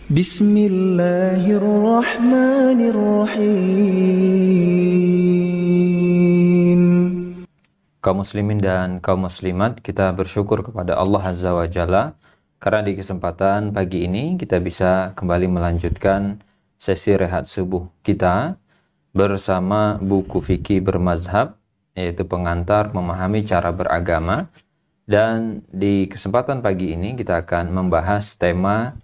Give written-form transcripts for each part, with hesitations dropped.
Bismillahirrahmanirrahim. Kaum muslimin dan kaum muslimat, kita bersyukur kepada Allah Azza wa Jalla karena di kesempatan pagi ini kita bisa kembali melanjutkan sesi rehat subuh kita bersama buku fikih bermazhab, yaitu pengantar memahami cara beragama. Dan di kesempatan pagi ini kita akan membahas tema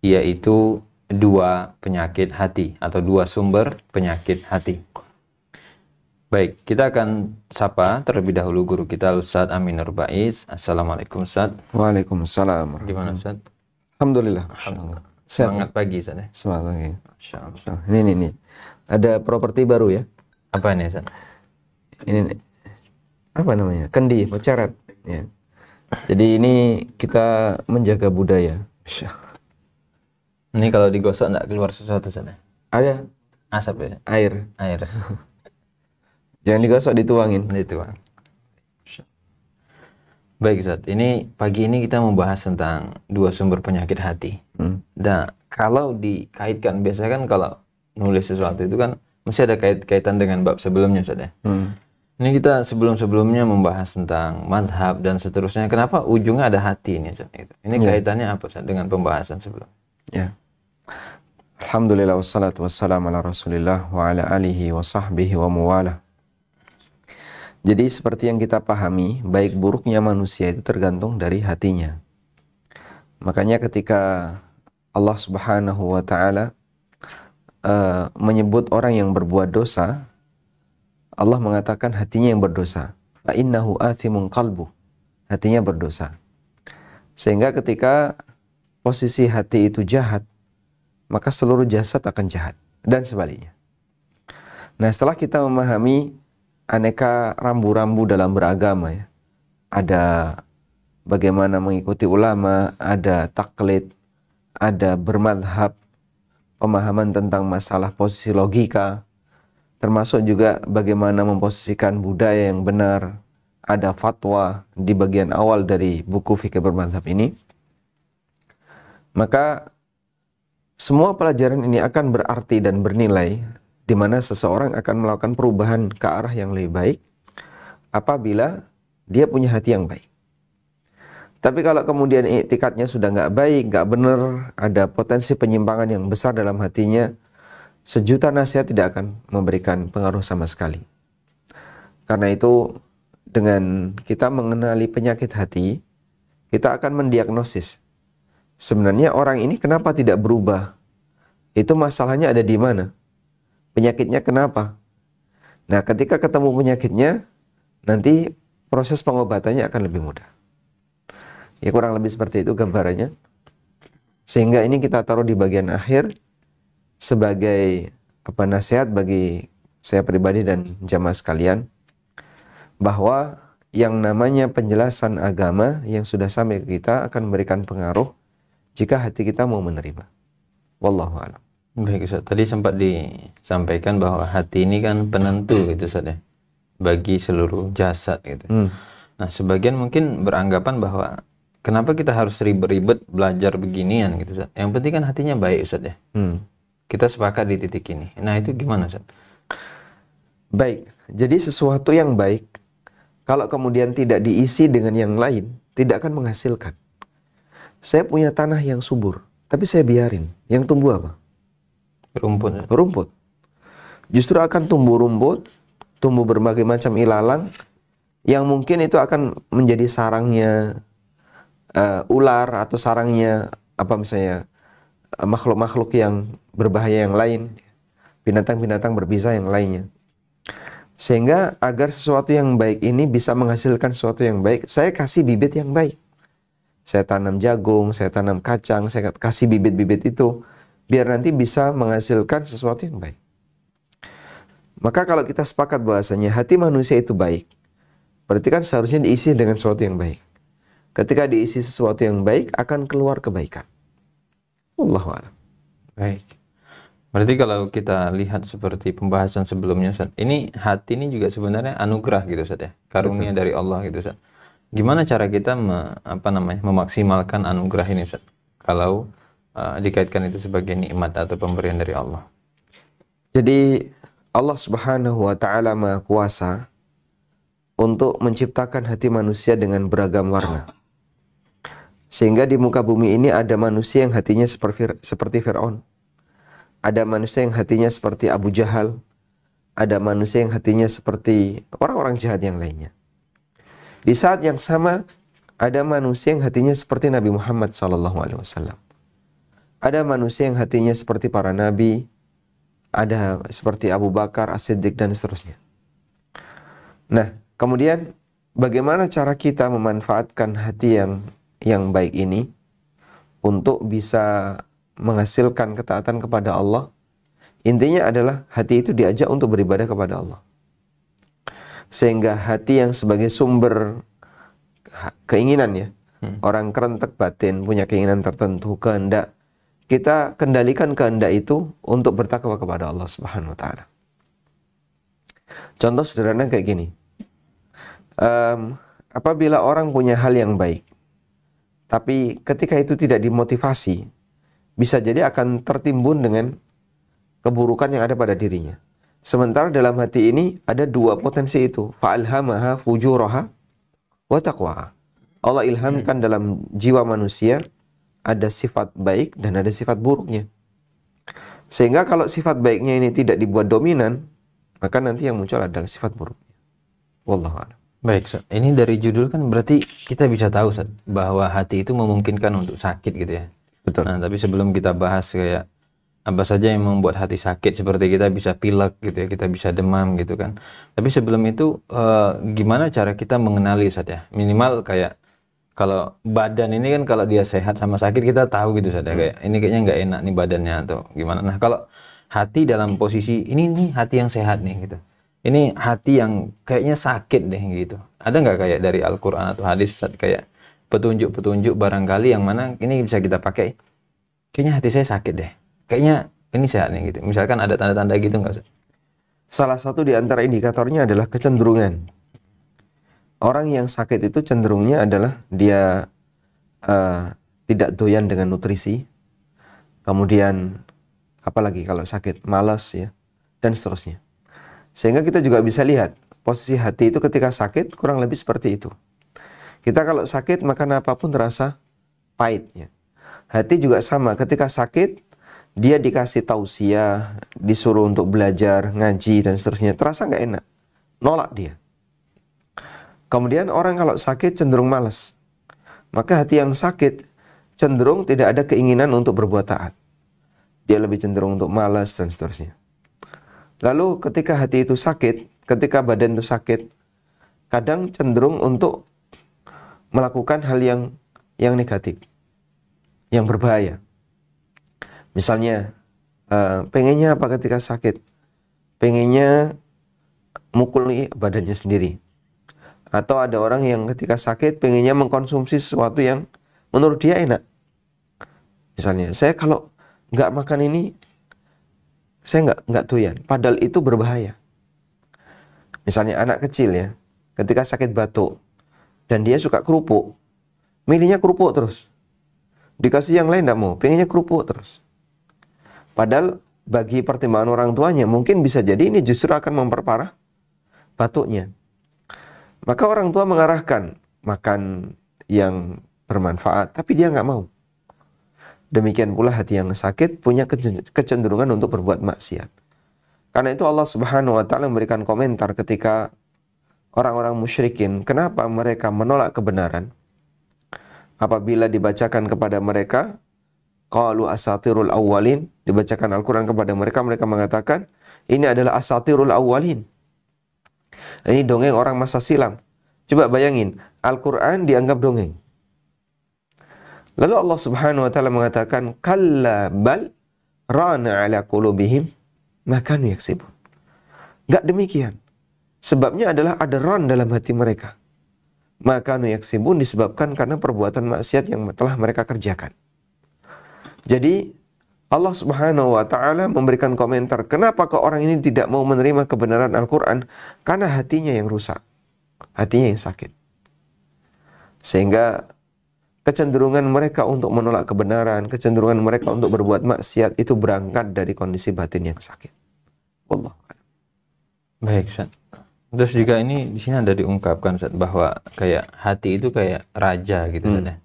yaitu dua penyakit hati atau dua sumber penyakit hati. Baik, kita akan sapa terlebih dahulu guru kita Ustaz Amin Nur Baiz. Assalamualaikum Ustaz. Waalaikumsalam. Gimana Ustaz? Alhamdulillah. Alhamdulillah. Semangat pagi Ustaz ya? Semangat pagi. Masya Allah. Ini. Ada properti baru ya? Apa ini Ustaz? Ini apa namanya? Kendi, mecerat. Ya. Jadi ini kita menjaga budaya. Ini kalau digosok enggak keluar sesuatu Ustaz? Ada asap ya? air. Jangan digosok, dituangin. Dituang. Baik Ustaz, ini pagi ini kita membahas tentang dua sumber penyakit hati. Nah, kalau dikaitkan, biasanya kan kalau nulis sesuatu itu kan mesti ada kaitan dengan bab sebelumnya Ustaz ya. Ini kita sebelum-sebelumnya membahas tentang mazhab dan seterusnya. Kenapa ujungnya ada hati ini Ustaz? Ini kaitannya apa Ustaz dengan pembahasan sebelum? Ya. Alhamdulillah wassalatu wassalamu ala Rasulillah wa ala alihi wa sahbihi wa muwala. Jadi seperti yang kita pahami, baik buruknya manusia itu tergantung dari hatinya. Makanya ketika Allah Subhanahu wa taala menyebut orang yang berbuat dosa, Allah mengatakan hatinya yang berdosa. Fa innahu athimun qalbu. Hatinya berdosa. Sehingga ketika posisi hati itu jahat, maka seluruh jasad akan jahat dan sebaliknya. Nah, setelah kita memahami aneka rambu-rambu dalam beragama ya. Ada bagaimana mengikuti ulama, ada taklid, ada bermadhab, pemahaman tentang masalah posisi logika, termasuk juga bagaimana memposisikan budaya yang benar, ada fatwa di bagian awal dari buku fikih bermadhab ini. Maka semua pelajaran ini akan berarti dan bernilai di mana seseorang akan melakukan perubahan ke arah yang lebih baik apabila dia punya hati yang baik. Tapi kalau kemudian i'tikadnya sudah nggak baik, nggak benar, ada potensi penyimpangan yang besar dalam hatinya, sejuta nasihat tidak akan memberikan pengaruh sama sekali. Karena itu, dengan kita mengenali penyakit hati, kita akan mendiagnosis. Sebenarnya orang ini kenapa tidak berubah? Itu masalahnya ada di mana? Penyakitnya kenapa? Nah, ketika ketemu penyakitnya, nanti proses pengobatannya akan lebih mudah. Ya, kurang lebih seperti itu gambarannya. Sehingga ini kita taruh di bagian akhir sebagai nasihat bagi saya pribadi dan jamaah sekalian, bahwa yang namanya penjelasan agama yang sudah sampai ke kita akan memberikan pengaruh jika hati kita mau menerima. Wallahu a'lam. Baik Ustaz, tadi sempat disampaikan bahwa hati ini kan penentu gitu Ustaz ya, bagi seluruh jasad gitu. Nah, sebagian mungkin beranggapan bahwa kenapa kita harus ribet-ribet belajar beginian gitu Ustaz. Yang penting kan hatinya baik Ustaz ya. Kita sepakat di titik ini. Nah, itu gimana Ustaz? Baik, jadi sesuatu yang baik kalau kemudian tidak diisi dengan yang lain, tidak akan menghasilkan. Saya punya tanah yang subur, tapi saya biarin. Yang tumbuh apa? Rumput. Rumput. Justru akan tumbuh rumput, tumbuh berbagai macam ilalang, yang mungkin itu akan menjadi sarangnya ular atau sarangnya misalnya makhluk-makhluk yang berbahaya yang lain, binatang-binatang berbisa yang lainnya. Sehingga agar sesuatu yang baik ini bisa menghasilkan sesuatu yang baik, saya kasih bibit yang baik. Saya tanam jagung, saya tanam kacang, saya kasih bibit-bibit itu, biar nanti bisa menghasilkan sesuatu yang baik. Maka kalau kita sepakat bahwasanya hati manusia itu baik, berarti kan seharusnya diisi dengan sesuatu yang baik. Ketika diisi sesuatu yang baik, akan keluar kebaikan. Wallahu a'lam. Baik. Berarti kalau kita lihat seperti pembahasan sebelumnya Ustaz, ini hati ini juga sebenarnya anugerah gitu Ustaz ya, karunia dari Allah gitu Ustaz. Gimana cara kita memaksimalkan anugerah ini Ustaz? Kalau dikaitkan itu sebagai nikmat atau pemberian dari Allah? Jadi Allah Subhanahu wa taala Maha Kuasa untuk menciptakan hati manusia dengan beragam warna. Sehingga di muka bumi ini ada manusia yang hatinya seperti Fir'aun. Ada manusia yang hatinya seperti Abu Jahal. Ada manusia yang hatinya seperti orang-orang jahat yang lainnya. Di saat yang sama ada manusia yang hatinya seperti Nabi Muhammad SAW. Ada manusia yang hatinya seperti para nabi, ada seperti Abu Bakar, As-Siddiq, dan seterusnya. Nah, kemudian bagaimana cara kita memanfaatkan hati yang baik ini untuk bisa menghasilkan ketaatan kepada Allah? Intinya adalah hati itu diajak untuk beribadah kepada Allah. Sehingga hati yang sebagai sumber keinginan ya, orang kerentek batin punya keinginan tertentu, kehendak, kita kendalikan kehendak itu untuk bertakwa kepada Allah Subhanahu wa taala. Contoh sederhana kayak gini. Apabila orang punya hal yang baik, tapi ketika itu tidak dimotivasi, bisa jadi akan tertimbun dengan keburukan yang ada pada dirinya. Sementara dalam hati ini ada dua potensi itu, fa'alhamaha fujuraha wa taqwa. Allah ilhamkan dalam jiwa manusia ada sifat baik dan ada sifat buruknya. Sehingga kalau sifat baiknya ini tidak dibuat dominan, maka nanti yang muncul adalah sifat buruknya. Wallahu a'lam. Baik, Ustaz. Ini dari judul kan berarti kita bisa tahu, Ustaz, bahwa hati itu memungkinkan untuk sakit gitu ya. Betul. Nah, tapi sebelum kita bahas kayak apa saja yang membuat hati sakit, seperti kita bisa pilek gitu ya, kita bisa demam gitu kan. Tapi sebelum itu gimana cara kita mengenali, Ustaz ya? Minimal kayak kalau badan ini kan kalau dia sehat sama sakit kita tahu gitu, Ustaz ya, kayak ini kayaknya nggak enak nih badannya atau gimana. Nah, kalau hati dalam posisi ini nih hati yang sehat nih gitu. Ini hati yang kayaknya sakit deh gitu. Ada nggak kayak dari Al-Quran atau hadis, Ustaz, kayak petunjuk-petunjuk barangkali yang mana ini bisa kita pakai? Kayaknya hati saya sakit deh. Kayaknya ini sehat nih gitu. Misalkan ada tanda-tanda gitu nggak, Ustaz? Salah satu di antara indikatornya adalah kecenderungan. Orang yang sakit itu cenderungnya adalah dia tidak doyan dengan nutrisi. Kemudian apalagi kalau sakit, malas ya, dan seterusnya. Sehingga kita juga bisa lihat posisi hati itu ketika sakit kurang lebih seperti itu. Kita kalau sakit makan apapun terasa pahit ya. Hati juga sama, ketika sakit dia dikasih tausiah, disuruh untuk belajar, ngaji dan seterusnya, terasa nggak enak, nolak dia. Kemudian orang kalau sakit cenderung malas. Maka hati yang sakit cenderung tidak ada keinginan untuk berbuat taat. Dia lebih cenderung untuk malas dan seterusnya. Lalu ketika hati itu sakit, ketika badan itu sakit, kadang cenderung untuk melakukan hal yang negatif, yang berbahaya. Misalnya, pengennya apa ketika sakit? Pengennya mukul badannya sendiri. Atau ada orang yang ketika sakit pengennya mengkonsumsi sesuatu yang menurut dia enak. Misalnya, saya kalau nggak makan ini, saya nggak doyan. Padahal itu berbahaya. Misalnya anak kecil ya, ketika sakit batuk dan dia suka kerupuk, milihnya kerupuk terus. Dikasih yang lain nggak mau, pengennya kerupuk terus. Padahal bagi pertimbangan orang tuanya mungkin bisa jadi ini justru akan memperparah batuknya. Maka orang tua mengarahkan makan yang bermanfaat, tapi dia nggak mau. Demikian pula hati yang sakit punya kecenderungan untuk berbuat maksiat. Karena itu Allah Subhanahu wa taala memberikan komentar ketika orang-orang musyrikin, kenapa mereka menolak kebenaran? Apabila dibacakan kepada mereka, qalu asatirul awwalin, dibacakan Al-Qur'an kepada mereka, mereka mengatakan, ini adalah asatirul awwalin. Ini dongeng orang masa silam. Coba bayangin, Al-Qur'an dianggap dongeng. Lalu Allah Subhanahu wa taala mengatakan, kalla bal rana ala qulubihim ma kanu yaksibun. Enggak demikian. Sebabnya adalah ada ran dalam hati mereka. Ma kanu yaksibun disebabkan karena perbuatan maksiat yang telah mereka kerjakan. Jadi Allah Subhanahu wa taala memberikan komentar, kenapa kok orang ini tidak mau menerima kebenaran Al-Qur'an? Karena hatinya yang rusak. Hatinya yang sakit. Sehingga kecenderungan mereka untuk menolak kebenaran, kecenderungan mereka untuk berbuat maksiat itu berangkat dari kondisi batin yang sakit. Allah. Baik, Ustaz. Terus juga ini di sini ada diungkapkan, Ustaz, bahwa kayak hati itu kayak raja gitu, Ustaz, ya.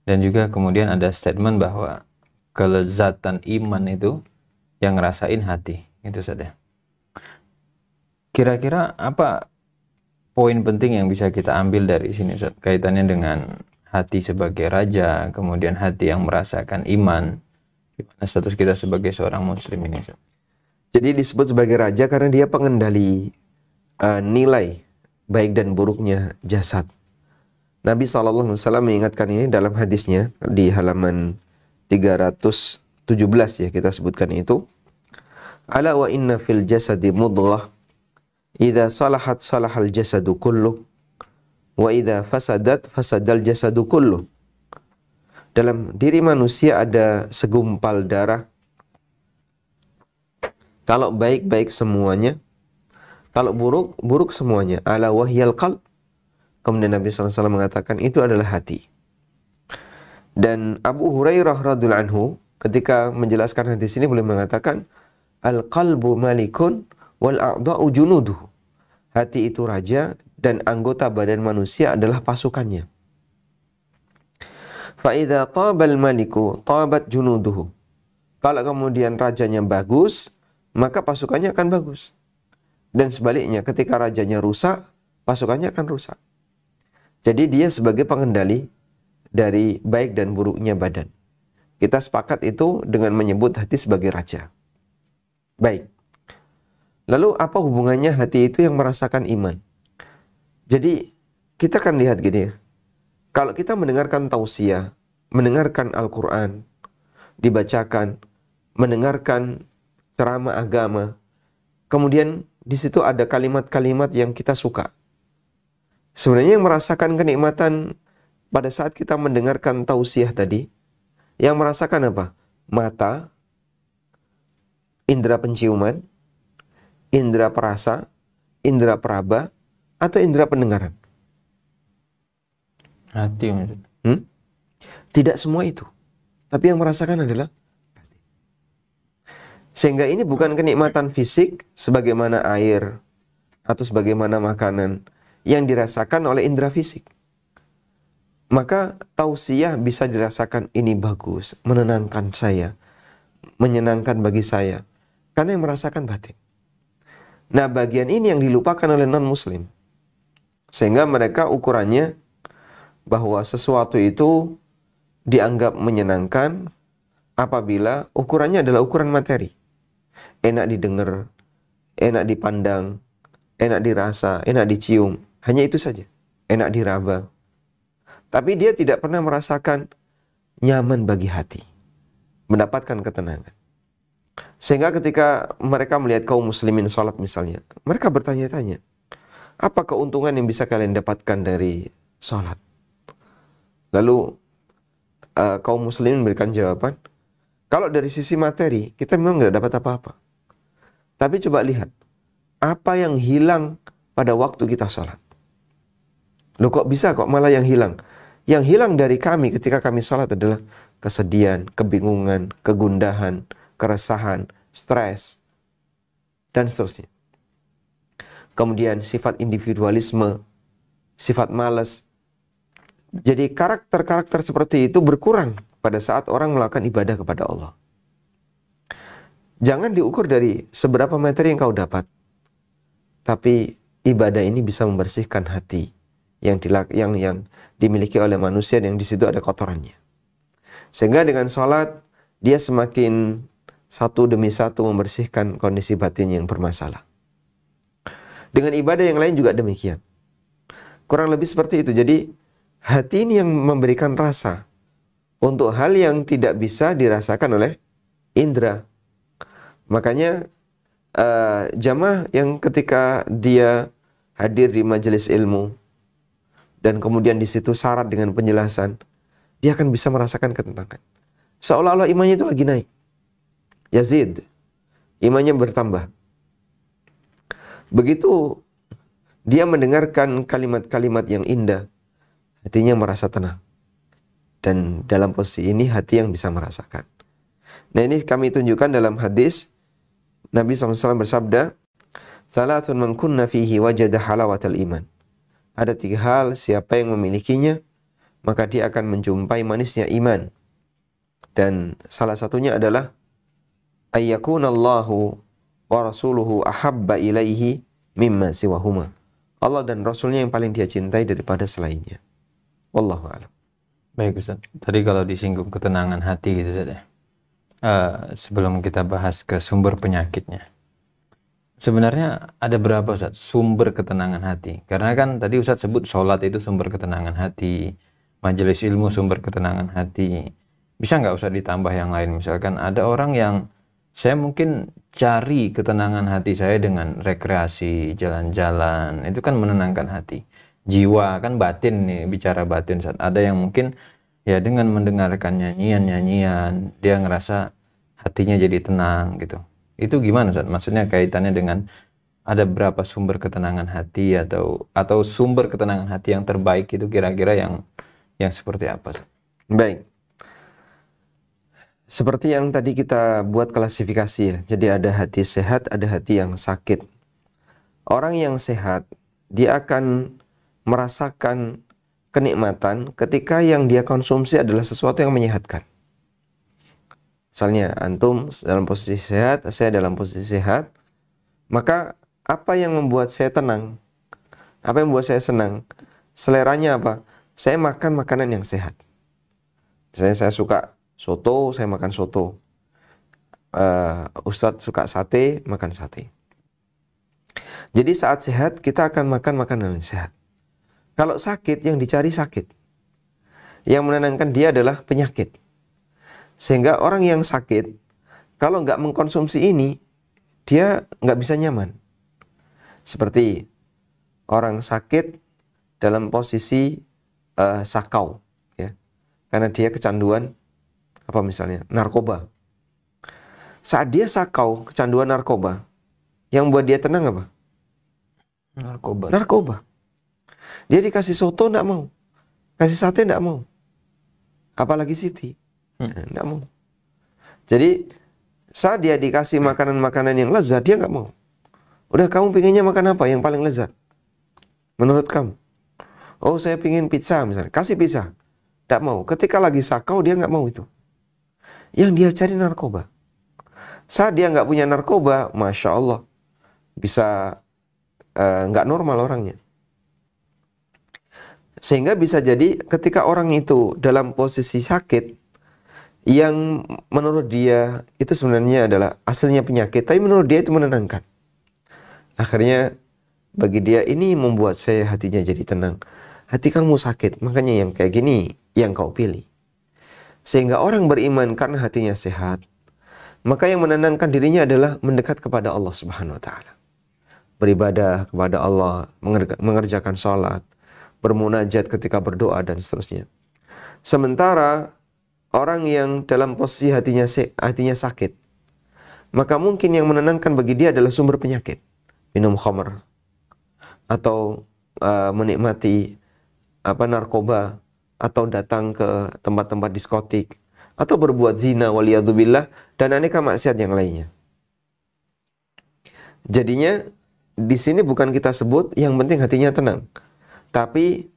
Dan juga kemudian ada statement bahwa kelezatan iman itu yang ngerasain hati, gitu, Ustaz, ya. Kira-kira apa poin penting yang bisa kita ambil dari sini, Ustaz, kaitannya dengan hati sebagai raja, kemudian hati yang merasakan iman, gimana status kita sebagai seorang muslim ini, Ustaz? Jadi disebut sebagai raja karena dia pengendali nilai baik dan buruknya jasad. Nabi SAW mengingatkan ini dalam hadisnya di halaman 317 ya, kita sebutkan itu. Ala wa inna fil jasadi mudghah idza salahat salahal jasadu kullu wa idza fasadat fasadal jasadu kullu. Dalam diri manusia ada segumpal darah. Kalau baik, baik semuanya. Kalau buruk, buruk semuanya. Ala wahyal qalb. Kemudian Nabi SAW mengatakan itu adalah hati. Dan Abu Hurairah radhiyallahu anhu ketika menjelaskan hadis ini boleh mengatakan al-qalbu malikun wal a'dha'u junuduhu. Hati itu raja dan anggota badan manusia adalah pasukannya. Fa idza tabal maliku tabat junuduhu. Kalau kemudian rajanya bagus, maka pasukannya akan bagus. Dan sebaliknya, ketika rajanya rusak, pasukannya akan rusak. Jadi dia sebagai pengendali dari baik dan buruknya badan. Kita sepakat itu dengan menyebut hati sebagai raja. Baik. Lalu apa hubungannya hati itu yang merasakan iman? Jadi kita akan lihat gini ya. Kalau kita mendengarkan tausiah, mendengarkan Al-Quran, dibacakan, mendengarkan ceramah agama, kemudian di situ ada kalimat-kalimat yang kita suka. Sebenarnya yang merasakan kenikmatan pada saat kita mendengarkan tausiah tadi, yang merasakan apa? Mata, indera penciuman, indera perasa, indera peraba, atau indera pendengaran? Hati, Ustaz. Tidak semua itu. Tapi yang merasakan adalah hati. Sehingga ini bukan kenikmatan fisik sebagaimana air atau sebagaimana makanan yang dirasakan oleh indera fisik. Maka tausiah bisa dirasakan ini bagus, menenangkan saya, menyenangkan bagi saya. Karena yang merasakan batin. Nah, bagian ini yang dilupakan oleh non-muslim. Sehingga mereka ukurannya bahwa sesuatu itu dianggap menyenangkan apabila ukurannya adalah ukuran materi. Enak didengar, enak dipandang, enak dirasa, enak dicium. Hanya itu saja. Enak diraba. Tapi dia tidak pernah merasakan nyaman bagi hati. Mendapatkan ketenangan. Sehingga ketika mereka melihat kaum muslimin sholat misalnya, mereka bertanya-tanya, apa keuntungan yang bisa kalian dapatkan dari sholat? Lalu kaum muslimin memberikan jawaban, kalau dari sisi materi, kita memang tidak dapat apa-apa. Tapi coba lihat, apa yang hilang pada waktu kita sholat? Loh kok bisa kok malah yang hilang? Yang hilang dari kami ketika kami sholat adalah kesedihan, kebingungan, kegundahan, keresahan, stres, dan seterusnya. Kemudian sifat individualisme, sifat malas. Jadi karakter-karakter seperti itu berkurang pada saat orang melakukan ibadah kepada Allah. Jangan diukur dari seberapa materi yang kau dapat. Tapi ibadah ini bisa membersihkan hati yang dimiliki oleh manusia yang di situ ada kotorannya. Sehingga dengan sholat dia semakin satu demi satu membersihkan kondisi batin yang bermasalah. Dengan ibadah yang lain juga demikian. Kurang lebih seperti itu. Jadi hati ini yang memberikan rasa untuk hal yang tidak bisa dirasakan oleh indera. Makanya jamaah yang ketika dia hadir di majelis ilmu dan kemudian di situ syarat dengan penjelasan, dia akan bisa merasakan ketenangan. Seolah-olah imannya itu lagi naik. Yazid, imannya bertambah. Begitu dia mendengarkan kalimat-kalimat yang indah, hatinya merasa tenang. Dan dalam posisi ini hati yang bisa merasakan. Nah, ini kami tunjukkan dalam hadis Nabi SAW bersabda, "Thalathun man kunna fihi wajada halawatal iman." Ada 3 hal, siapa yang memilikinya, maka dia akan menjumpai manisnya iman. Dan salah satunya adalah ayyakunallahu wa rasuluhu ahabba ilaihi mimma siwahuma. Allah dan Rasulnya yang paling dia cintai daripada selainnya. Wallahu a'lam. Baik Ustaz, tadi kalau disinggung ketenangan hati gitu Ustaz ya. Sebelum kita bahas ke sumber penyakitnya, sebenarnya ada berapa Ustaz sumber ketenangan hati? Karena kan tadi Ustaz sebut sholat itu sumber ketenangan hati, majelis ilmu sumber ketenangan hati. Bisa nggak Ustaz ditambah yang lain? Misalkan ada orang yang saya mungkin cari ketenangan hati saya dengan rekreasi, jalan-jalan, itu kan menenangkan hati. Jiwa kan batin nih, bicara batin Ustaz. Ada yang mungkin ya dengan mendengarkan nyanyian-nyanyian dia ngerasa hatinya jadi tenang gitu. Itu gimana Ustaz? Maksudnya kaitannya dengan ada berapa sumber ketenangan hati atau sumber ketenangan hati yang terbaik itu kira-kira yang seperti apa Ustaz? Baik. Seperti yang tadi kita buat klasifikasi ya. Jadi ada hati sehat, ada hati yang sakit. Orang yang sehat, dia akan merasakan kenikmatan ketika yang dia konsumsi adalah sesuatu yang menyehatkan. Misalnya antum dalam posisi sehat, saya dalam posisi sehat, maka apa yang membuat saya tenang? Apa yang membuat saya senang? Seleranya apa? Saya makan makanan yang sehat. Misalnya saya suka soto, saya makan soto. Ustadz suka sate, makan sate. Jadi saat sehat kita akan makan makanan yang sehat. Kalau sakit, yang dicari sakit. Yang menenangkan dia adalah penyakit. Sehingga orang yang sakit, kalau nggak mengkonsumsi ini, dia nggak bisa nyaman. Seperti orang sakit dalam posisi sakau, ya, karena dia kecanduan apa misalnya narkoba. Saat dia sakau kecanduan narkoba, yang buat dia tenang apa? Narkoba. Dia dikasih soto nggak mau, kasih sate nggak mau, apalagi Siti, nggak mau. Jadi saat dia dikasih makanan-makanan yang lezat, dia nggak mau. Udah, kamu pinginnya makan apa yang paling lezat menurut kamu? Oh, saya pingin pizza misalnya, kasih pizza, nggak mau. Ketika lagi sakau dia nggak mau itu. Yang dia cari narkoba. Saat dia nggak punya narkoba, masya Allah, bisa nggak normal orangnya. Sehingga bisa jadi ketika orang itu dalam posisi sakit, yang menurut dia itu sebenarnya adalah aslinya penyakit, tapi menurut dia itu menenangkan. Akhirnya bagi dia ini membuat saya hatinya jadi tenang. Hati kamu sakit, makanya yang kayak gini yang kau pilih. Sehingga orang beriman karena hatinya sehat, maka yang menenangkan dirinya adalah mendekat kepada Allah Subhanahu wa taala. Beribadah kepada Allah, mengerjakan sholat, bermunajat ketika berdoa dan seterusnya. Sementara orang yang dalam posisi hatinya sakit, maka mungkin yang menenangkan bagi dia adalah sumber penyakit. Minum khamr atau menikmati narkoba, atau datang ke tempat-tempat diskotik, atau berbuat zina waliyadzubillah dan aneka maksiat yang lainnya. Jadinya di sini bukan kita sebut yang penting hatinya tenang, tapi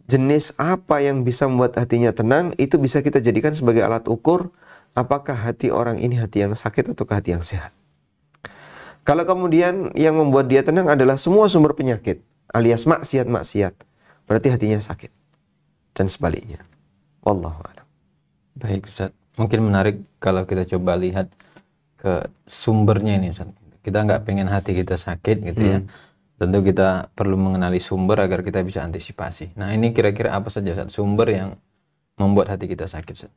jenis apa yang bisa membuat hatinya tenang itu bisa kita jadikan sebagai alat ukur apakah hati orang ini hati yang sakit atau hati yang sehat. Kalau kemudian yang membuat dia tenang adalah semua sumber penyakit alias maksiat-maksiat, berarti hatinya sakit. Dan sebaliknya. Wallahu a'lam. Baik Ustaz, mungkin menarik kalau kita coba lihat ke sumbernya ini Ustaz. Kita nggak pengen hati kita sakit gitu ya. Tentu kita perlu mengenali sumber agar kita bisa antisipasi. Nah, ini kira-kira apa saja Ustaz sumber yang membuat hati kita sakit Ustaz?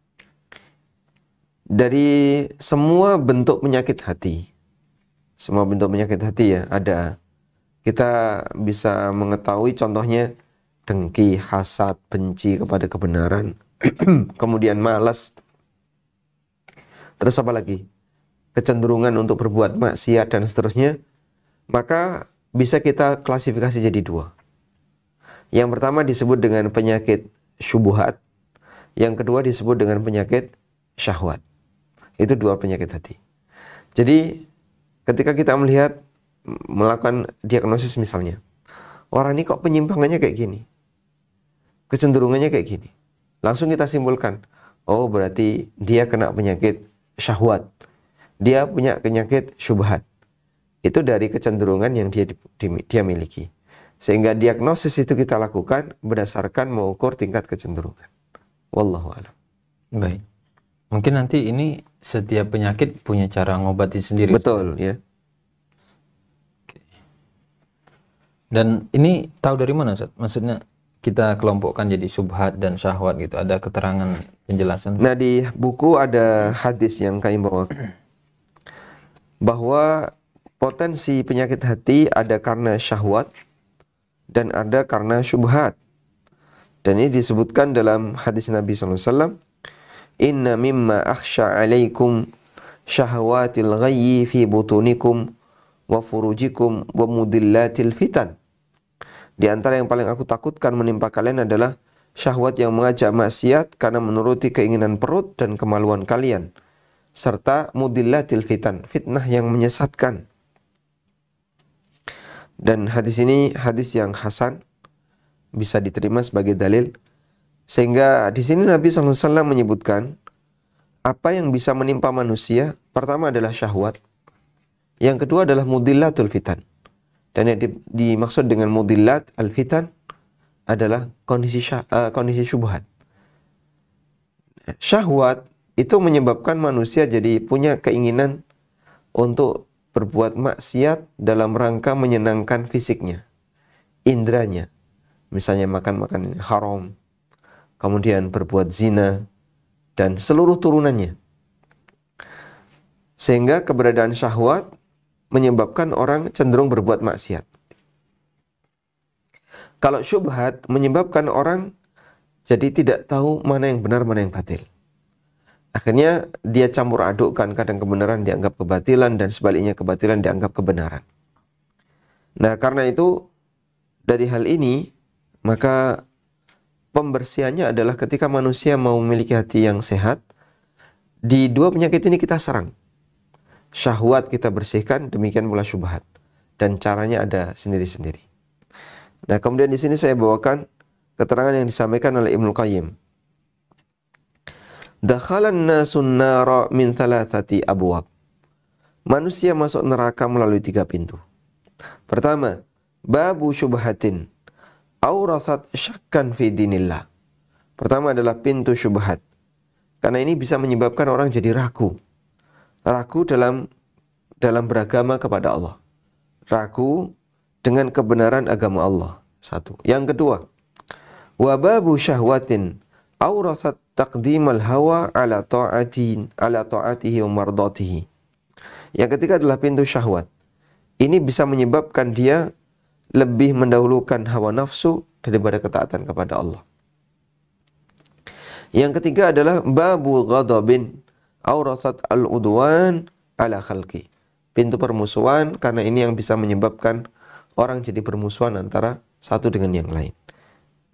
Dari semua bentuk penyakit hati. Semua bentuk penyakit hati ya ada. Kita bisa mengetahui contohnya dengki, hasad, benci kepada kebenaran, kemudian malas. Terus apa lagi? Kecenderungan untuk berbuat maksiat dan seterusnya. Maka bisa kita klasifikasi jadi 2. Yang pertama disebut dengan penyakit syubhat. Yang kedua disebut dengan penyakit syahwat. Itu dua penyakit hati. Jadi ketika kita melakukan diagnosis misalnya, orang ini kok penyimpangannya kayak gini, kecenderungannya kayak gini, langsung kita simpulkan, oh berarti dia kena penyakit syahwat, dia punya penyakit syubhat. Itu dari kecenderungan yang dia miliki. Sehingga diagnosis itu kita lakukan berdasarkan mengukur tingkat kecenderungan. Wallahu a'lam. Baik. Mungkin nanti ini setiap penyakit punya cara ngobati sendiri. Betul, ya. Dan ini tahu dari mana, Ustaz? Maksudnya kita kelompokkan jadi subhat dan syahwat gitu. Ada keterangan penjelasan? Nah, di buku ada hadis yang kami bawa bahwa potensi penyakit hati ada karena syahwat dan ada karena syubhat. Dan ini disebutkan dalam hadis Nabi SAW, inna mimma akhsha alaikum syahwatil ghayyi fi butunikum wa furujikum wa mudillatil fitan. Di antara yang paling aku takutkan menimpa kalian adalah syahwat yang mengajak maksiat karena menuruti keinginan perut dan kemaluan kalian, serta mudillatil fitan, fitnah yang menyesatkan. Dan hadis ini hadis yang hasan, bisa diterima sebagai dalil. Sehingga di sini Nabi SAW menyebutkan apa yang bisa menimpa manusia. Pertama adalah syahwat, yang kedua adalah mudillatul fitan. Dan yang dimaksud dengan mudillat al-fitan adalah kondisi syubhat. Syahwat itu menyebabkan manusia jadi punya keinginan untuk berbuat maksiat dalam rangka menyenangkan fisiknya, indranya. Misalnya makan makanan haram, kemudian berbuat zina, dan seluruh turunannya. Sehingga keberadaan syahwat menyebabkan orang cenderung berbuat maksiat. Kalau syubhat menyebabkan orang jadi tidak tahu mana yang benar, mana yang batil. Akhirnya dia campur adukkan, kadang kebenaran dianggap kebatilan dan sebaliknya kebatilan dianggap kebenaran. Nah, karena itu dari hal ini maka pembersihannya adalah ketika manusia mau memiliki hati yang sehat, di dua penyakit ini kita serang. Syahwat kita bersihkan, demikian pula syubhat. Dan caranya ada sendiri-sendiri. Nah, kemudian di sini saya bawakan keterangan yang disampaikan oleh Ibnu Qayyim. Dakhalan nasun nara min thalathati abwab. Manusia masuk neraka melalui 3 pintu. Pertama, babu syubhatin awrasat syakkan fi dinillah. Pertama adalah pintu syubhat. Karena ini bisa menyebabkan orang jadi ragu. Ragu dalam beragama kepada Allah. Ragu dengan kebenaran agama Allah. Satu. Yang kedua, wa babu syahwatin awrasat taqdimal hawa ala ta'atihi wa mardatihi. Yang ketiga adalah pintu syahwat. Ini bisa menyebabkan dia lebih mendahulukan hawa nafsu daripada ketaatan kepada Allah. Yang ketiga adalah babu ghadabin awrasat al-udwan ala khalqi. Pintu permusuhan, karena ini yang bisa menyebabkan orang jadi bermusuhan antara satu dengan yang lain.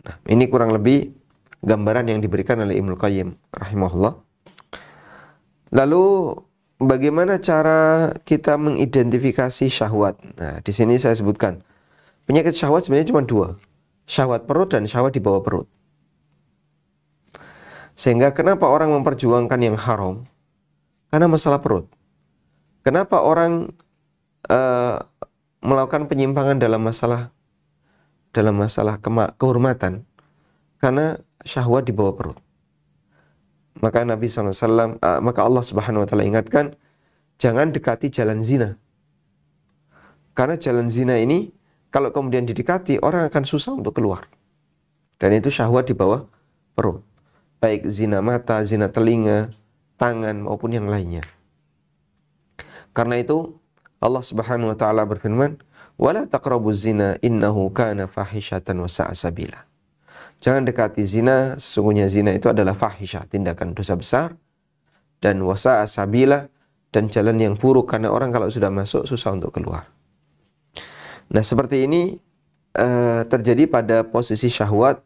Nah, ini kurang lebih gambaran yang diberikan oleh Ibnu Qayyim rahimahullah. Lalu bagaimana cara kita mengidentifikasi syahwat? Nah, di sini saya sebutkan penyakit syahwat sebenarnya cuma 2. Syahwat perut dan syahwat di bawah perut. Sehingga kenapa orang memperjuangkan yang haram? Karena masalah perut. Kenapa orang melakukan penyimpangan dalam masalah kehormatan? Karena syahwat di bawah perut. Maka Nabi SAW, maka Allah Subhanahu Wa Taala ingatkan, jangan dekati jalan zina. Karena jalan zina ini, kalau kemudian didekati, orang akan susah untuk keluar. Dan itu syahwat di bawah perut. Baik zina mata, zina telinga, tangan, maupun yang lainnya. Karena itu, Allah Subhanahu Wa Taala berfirman, وَلَا تَقْرَبُوا الزِّنَا إِنَّهُ كَانَ فَاحِشَةً وَسَاءَ سَبِيلًا. Jangan dekati zina, sesungguhnya zina itu adalah fahisyah, tindakan dosa besar, dan wasa'a sabila, dan jalan yang buruk, karena orang kalau sudah masuk susah untuk keluar. Nah, seperti ini terjadi pada posisi syahwat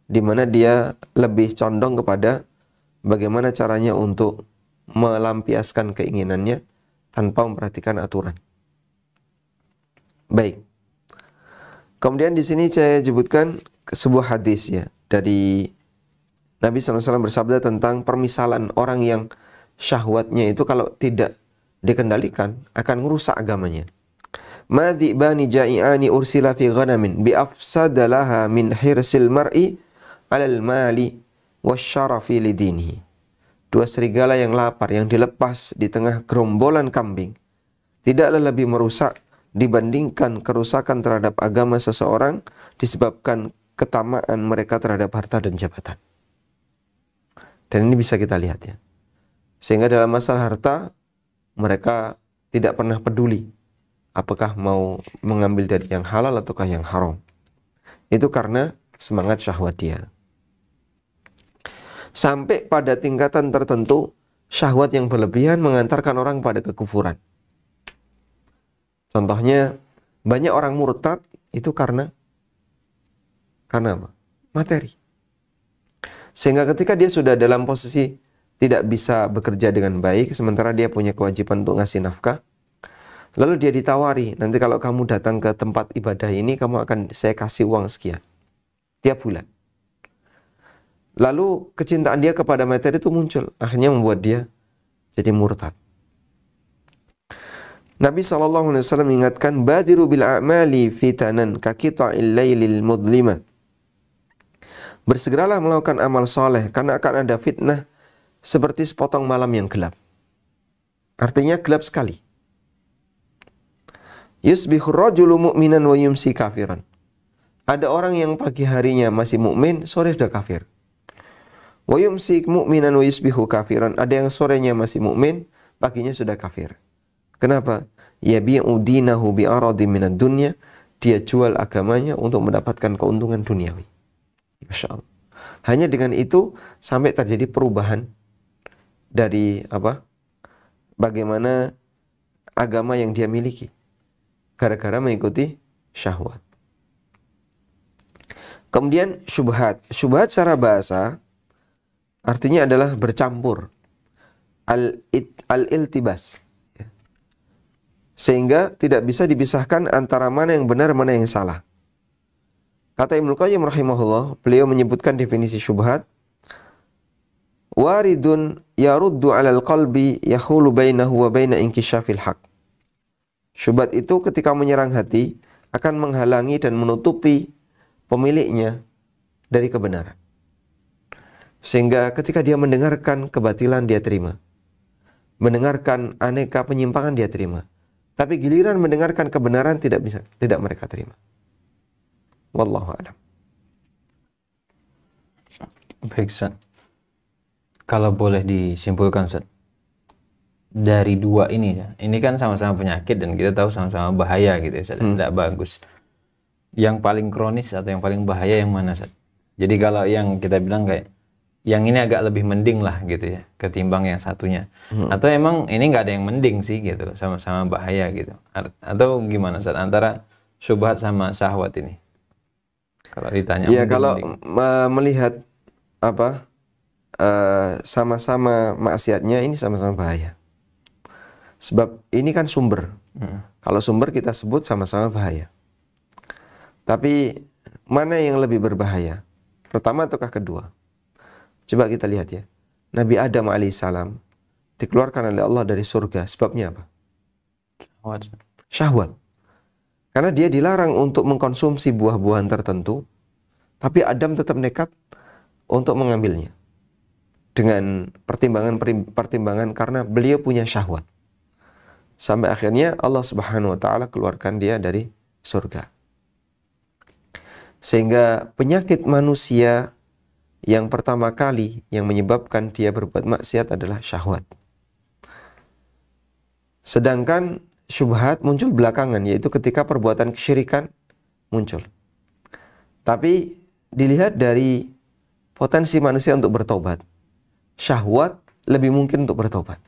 di mana dia lebih condong kepada bagaimana caranya untuk melampiaskan keinginannya tanpa memperhatikan aturan. Baik. Kemudian di sini saya sebutkan sebuah hadis ya dari Nabi SAW bersabda tentang permisalan orang yang syahwatnya itu kalau tidak dikendalikan akan merusak agamanya. Ma dhi'bani ja'i'ani ursila fi ghanamin bi afsadalaha min hirsil mar'i 'alal mali wasyarafi lidinihi. Dua serigala yang lapar yang dilepas di tengah gerombolan kambing tidaklah lebih merusak dibandingkan kerusakan terhadap agama seseorang disebabkan ketamaan mereka terhadap harta dan jabatan. Dan ini bisa kita lihat ya. Sehingga dalam masalah harta mereka tidak pernah peduli apakah mau mengambil dari yang halal ataukah yang haram. Itu karena semangat syahwat dia. Sampai pada tingkatan tertentu syahwat yang berlebihan mengantarkan orang pada kekufuran. Contohnya, banyak orang murtad itu karena apa? Materi. Sehingga ketika dia sudah dalam posisi tidak bisa bekerja dengan baik, sementara dia punya kewajiban untuk ngasih nafkah, lalu dia ditawari, nanti kalau kamu datang ke tempat ibadah ini, saya kasih uang sekian tiap bulan. Lalu kecintaan dia kepada materi itu muncul, akhirnya membuat dia jadi murtad. Nabi SAW mengingatkan, Badiru bil a'mali fitanan kakita'il laylil mudlima. Bersegeralah melakukan amal soleh, karena akan ada fitnah seperti sepotong malam yang gelap. Artinya gelap sekali. Yusbihu rajulu mu'minan wa yumsi kafiran. Ada orang yang pagi harinya masih mukmin, sore sudah kafir. Wa yumsi mu'minan wa yusbihu kafiran. Ada yang sorenya masih mukmin, paginya sudah kafir. Kenapa? Yabi'u dinahu bi'aradi minad dunya. Dia jual agamanya untuk mendapatkan keuntungan duniawi. Masya Allah. Hanya dengan itu sampai terjadi perubahan dari bagaimana agama yang dia miliki. Gara-gara mengikuti syahwat. Kemudian syubhat. Syubhat secara bahasa artinya adalah bercampur. Al-iltibas. Sehingga tidak bisa dipisahkan antara mana yang benar, mana yang salah. Kata Ibnu Qayyim rahimahullah, beliau menyebutkan definisi syubhat. Waridun yaruddu 'alal qalbi yahulu bainahu wa baina inkishafil haq. Syubhat itu ketika menyerang hati akan menghalangi dan menutupi pemiliknya dari kebenaran. Sehingga ketika dia mendengarkan kebatilan dia terima. Mendengarkan aneka penyimpangan dia terima. Tapi giliran mendengarkan kebenaran tidak mereka terima. Wallahu a'lam. Baik, Ustaz. Kalau boleh disimpulkan, Ustaz, dari dua ini ya, ini kan sama-sama penyakit dan kita tahu sama-sama bahaya gitu ya, Ustaz. Tidak bagus. Yang paling kronis atau yang paling bahaya yang mana, Ustaz? Jadi kalau yang kita bilang kayak yang ini agak lebih mending lah gitu ya ketimbang yang satunya. Atau emang ini nggak ada yang mending sih gitu, sama-sama bahaya gitu. Atau gimana, Ustaz, antara syubhat sama syahwat ini? Kalau ditanya ya, kalau melihat sama-sama maksiatnya, ini sama-sama bahaya. Sebab ini kan sumber. Kalau sumber kita sebut sama-sama bahaya. Tapi mana yang lebih berbahaya? Pertama ataukah kedua? Coba kita lihat ya. Nabi Adam alaihissalam dikeluarkan oleh Allah dari surga. Sebabnya apa? Syahwat. Karena dia dilarang untuk mengkonsumsi buah-buahan tertentu, tapi Adam tetap nekat untuk mengambilnya. Dengan pertimbangan karena beliau punya syahwat. Sampai akhirnya Allah Subhanahu wa taala keluarkan dia dari surga. Sehingga penyakit manusia yang pertama kali yang menyebabkan dia berbuat maksiat adalah syahwat. Sedangkan syubhat muncul belakangan, yaitu ketika perbuatan kesyirikan muncul. Tapi dilihat dari potensi manusia untuk bertobat, syahwat lebih mungkin untuk bertobat.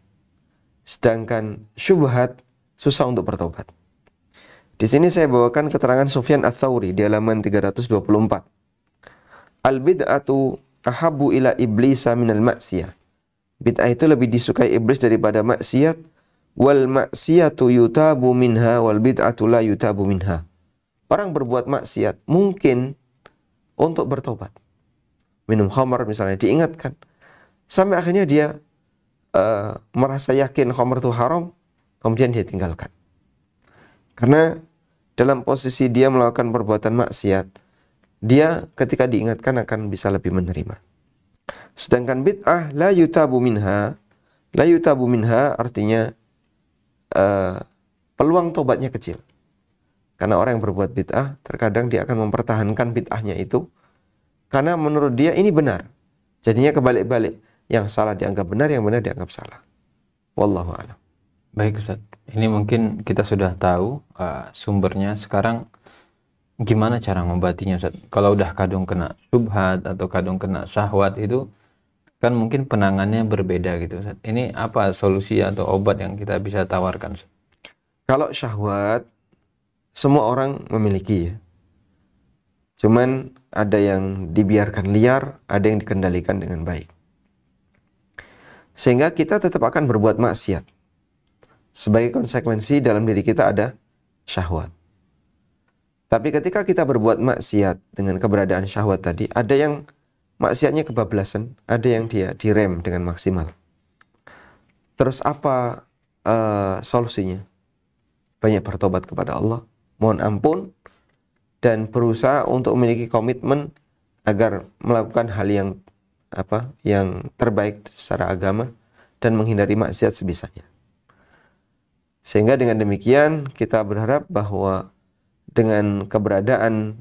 Sedangkan syubhat susah untuk bertobat. Di sini saya bawakan keterangan Sufyan Ats-Tsauri di halaman 324. Al-bid'atu ahabbu ila iblisa minal maksiyah. Bid'ah itu lebih disukai iblis daripada maksiat. Wal maksiyatu yutabu minha wal bid'atu la yutabu minha. Orang berbuat maksiat mungkin untuk bertobat. Minum khamar misalnya diingatkan. Sampai akhirnya dia merasa yakin khamar itu haram, kemudian dia tinggalkan. Karena dalam posisi dia melakukan perbuatan maksiat, dia ketika diingatkan akan bisa lebih menerima. Sedangkan bid'ah la yutabu minha artinya peluang tobatnya kecil. Karena orang yang berbuat bid'ah terkadang dia akan mempertahankan bid'ahnya itu karena menurut dia ini benar. Jadinya kebalik-balik, yang salah dianggap benar, yang benar dianggap salah. Wallahu a'lam. Baik Ustaz, ini mungkin kita sudah tahu sumbernya. Sekarang gimana cara membatinya Ustaz? Kalau udah kadung kena syubhat atau kadung kena syahwat itu kan mungkin penangannya berbeda gitu Ustaz. Ini apa solusi atau obat yang kita bisa tawarkan Ustaz? Kalau syahwat semua orang memiliki ya. Cuman ada yang dibiarkan liar, ada yang dikendalikan dengan baik. Sehingga kita tetap akan berbuat maksiat. Sebagai konsekuensi dalam diri kita ada syahwat. Tapi ketika kita berbuat maksiat dengan keberadaan syahwat tadi, ada yang maksiatnya kebablasan, ada yang dia direm dengan maksimal. Terus apa solusinya? Banyak bertobat kepada Allah, mohon ampun, dan berusaha untuk memiliki komitmen agar melakukan hal yang terbaik secara agama dan menghindari maksiat sebisanya. Sehingga dengan demikian kita berharap bahwa dengan keberadaan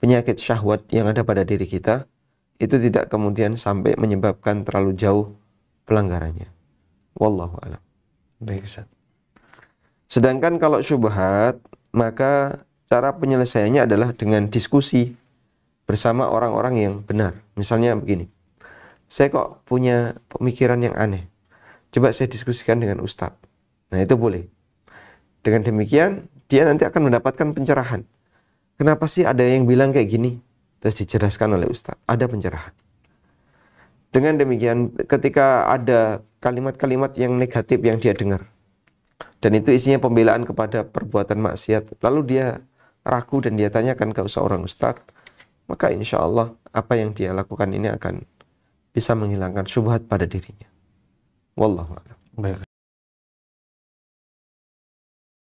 penyakit syahwat yang ada pada diri kita itu tidak kemudian sampai menyebabkan terlalu jauh pelanggarannya. Wallahu a'lam. Baik Ustaz. Sedangkan kalau syubhat, maka cara penyelesaiannya adalah dengan diskusi bersama orang-orang yang benar. Misalnya begini, saya kok punya pemikiran yang aneh, coba saya diskusikan dengan ustadz. Nah itu boleh. Dengan demikian dia nanti akan mendapatkan pencerahan. Kenapa sih ada yang bilang kayak gini? Terus dijelaskan oleh ustadz, ada pencerahan. Dengan demikian ketika ada kalimat-kalimat yang negatif yang dia dengar, dan itu isinya pembelaan kepada perbuatan maksiat, lalu dia ragu dan dia tanyakan ke seorang ustadz, maka insya Allah apa yang dia lakukan ini akan bisa menghilangkan syubhat pada dirinya. Wallahu a'lam. Baik.